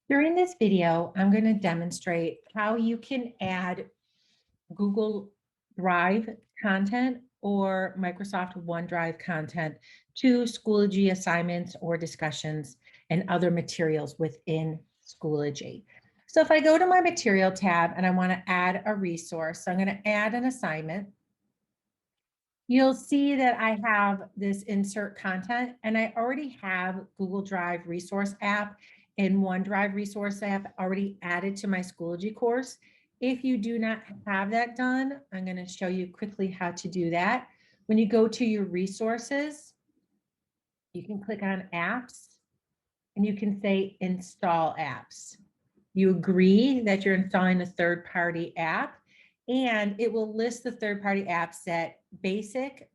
During this video, I'm going to demonstrate how you can add Google Drive content or Microsoft OneDrive content to Schoology assignments or discussions and other materials within Schoology. So if I go to my material tab and I want to add a resource, so I'm going to add an assignment. You'll see that I have this insert content and I already have Google Drive resource app and OneDrive resource app already added to my Schoology course. If you do not have that done, I'm going to show you quickly how to do that. When you go to your resources, you can click on apps and you can say install apps. You agree that you're installing a third-party app, and it will list the third-party apps that basic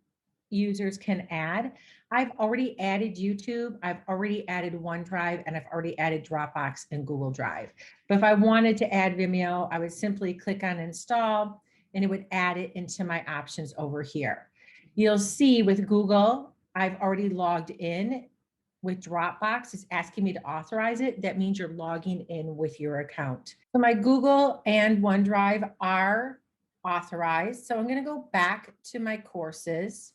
users can add. I've already added YouTube, I've already added OneDrive, and I've already added Dropbox and Google Drive. But if I wanted to add Vimeo, I would simply click on install and it would add it into my options over here. You'll see with Google, I've already logged in. With Dropbox, it's asking me to authorize it. That means you're logging in with your account. So my Google and OneDrive are authorized. So I'm going to go back to my courses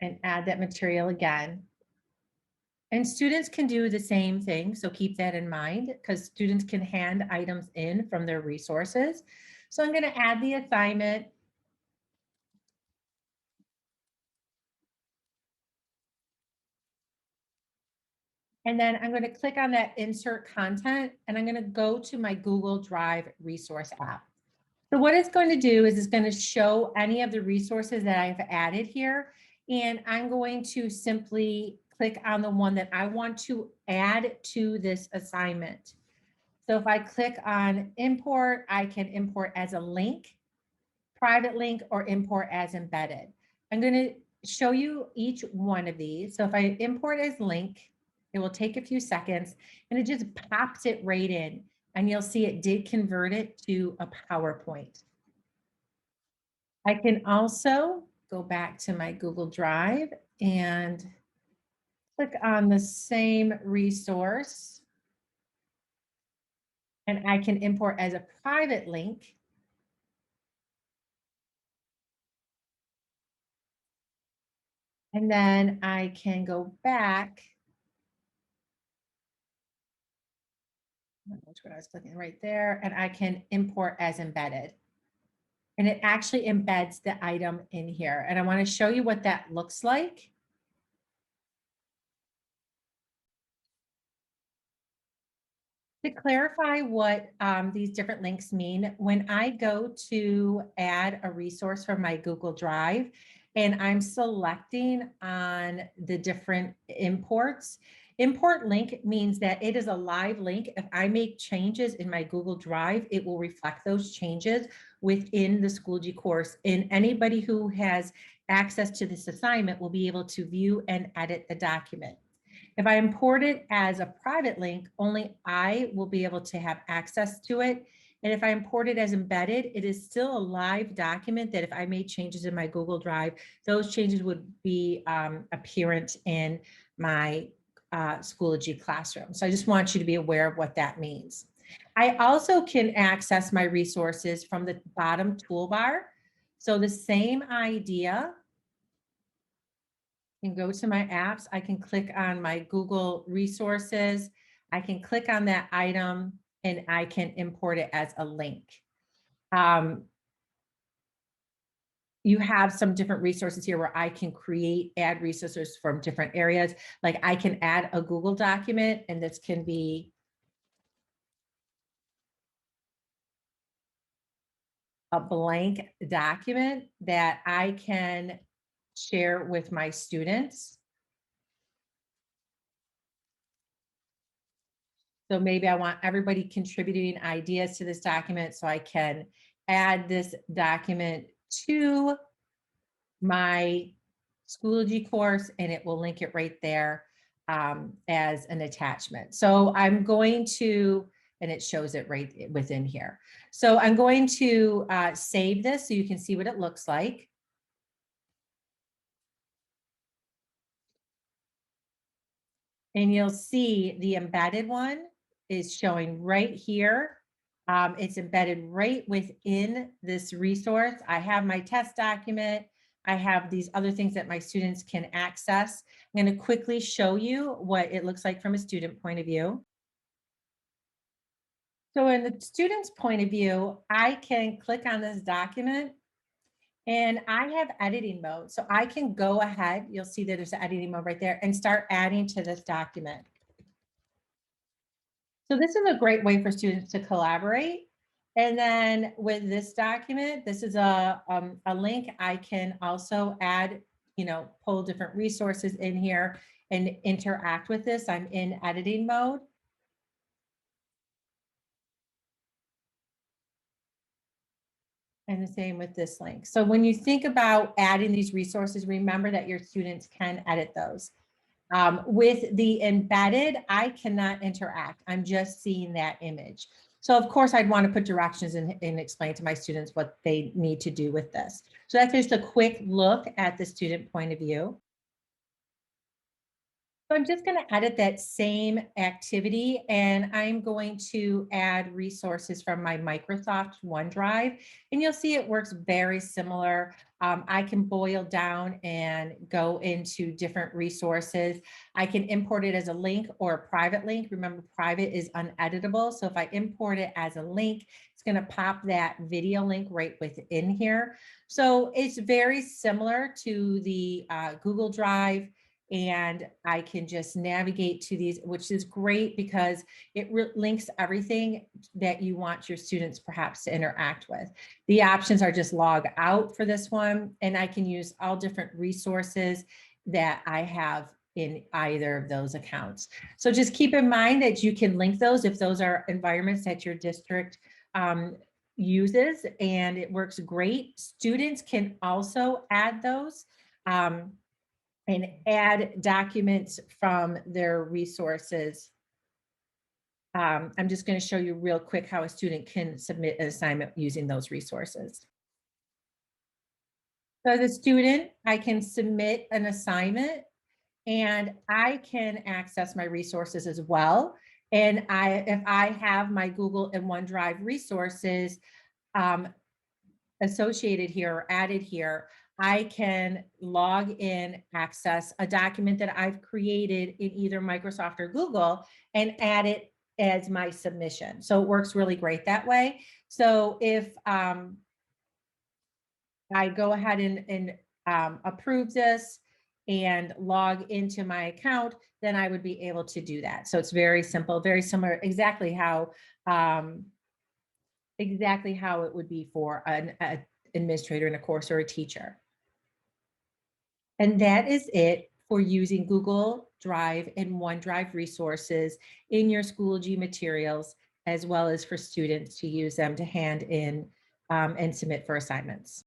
and add that material again. And students can do the same thing. So keep that in mind because students can hand items in from their resources. So I'm going to add the assignment. And then I'm going to click on that insert content and I'm going to go to my Google Drive resource app. So what it's going to do is it's going to show any of the resources that I've added here. And I'm going to simply click on the one that I want to add to this assignment. So if I click on import, I can import as a link, private link, or import as embedded. I'm going to show you each one of these. So if I import as link, it will take a few seconds and it just pops it right in. And you'll see it did convert it to a PowerPoint. I can also go back to my Google Drive and click on the same resource. And I can import as a private link. And then I can go back. Which one I was clicking right there, and I can import as embedded. And it actually embeds the item in here. And I want to show you what that looks like. To clarify what these different links mean, when I go to add a resource from my Google Drive and I'm selecting on the different imports, import link means that it is a live link. If I make changes in my Google Drive, it will reflect those changes within the Schoology course. And anybody who has access to this assignment will be able to view and edit the document. If I import it as a private link, only I will be able to have access to it. And if I import it as embedded, it is still a live document that if I made changes in my Google Drive, those changes would be apparent in my Schoology classroom. So I just want you to be aware of what that means. I also can access my resources from the bottom toolbar. So the same idea. Can go to my apps. I can click on my Google resources. I can click on that item and I can import it as a link. You have some different resources here where I can add resources from different areas. Like I can add a Google document and this can be a blank document that I can share with my students. So maybe I want everybody contributing ideas to this document so I can add this document to my Schoology course and it will link it right there as an attachment. So I'm going to, and it shows it right within here. So I'm going to save this so you can see what it looks like. And you'll see the embedded one is showing right here. It's embedded right within this resource. I have my test document. I have these other things that my students can access. I'm going to quickly show you what it looks like from a student point of view. So in the student's point of view, I can click on this document and I have editing mode. So I can go ahead, you'll see that there's an editing mode right there, and start adding to this document. So this is a great way for students to collaborate. And then with this document, this is a link. I can also add, pull different resources in here and interact with this. I'm in editing mode. And the same with this link. So when you think about adding these resources, remember that your students can edit those. With the embedded, I cannot interact. I'm just seeing that image. So of course I'd want to put directions and explain to my students what they need to do with this. So that's just a quick look at the student point of view. So I'm just going to edit that same activity and I'm going to add resources from my Microsoft OneDrive. And you'll see it works very similar. I can boil down and go into different resources. I can import it as a link or a private link. Remember, private is uneditable. So if I import it as a link, it's going to pop that video link right within here. So it's very similar to the Google Drive, and I can just navigate to these, which is great because it links everything that you want your students perhaps to interact with. The options are just log out for this one, and I can use all different resources that I have in either of those accounts. So just keep in mind that you can link those if those are environments that your district uses, and it works great. Students can also add those. And add documents from their resources. I'm just going to show you real quick how a student can submit an assignment using those resources. So as a student, I can submit an assignment and I can access my resources as well. And if I have my Google and OneDrive resources associated here or added here, I can log in, access a document that I've created in either Microsoft or Google and add it as my submission. So it works really great that way. So if I go ahead and approve this and log into my account, then I would be able to do that. So it's very simple, very similar, exactly how it would be for an administrator in a course or a teacher. And that is it for using Google Drive and OneDrive resources in your Schoology materials, as well as for students to use them to hand in and submit for assignments.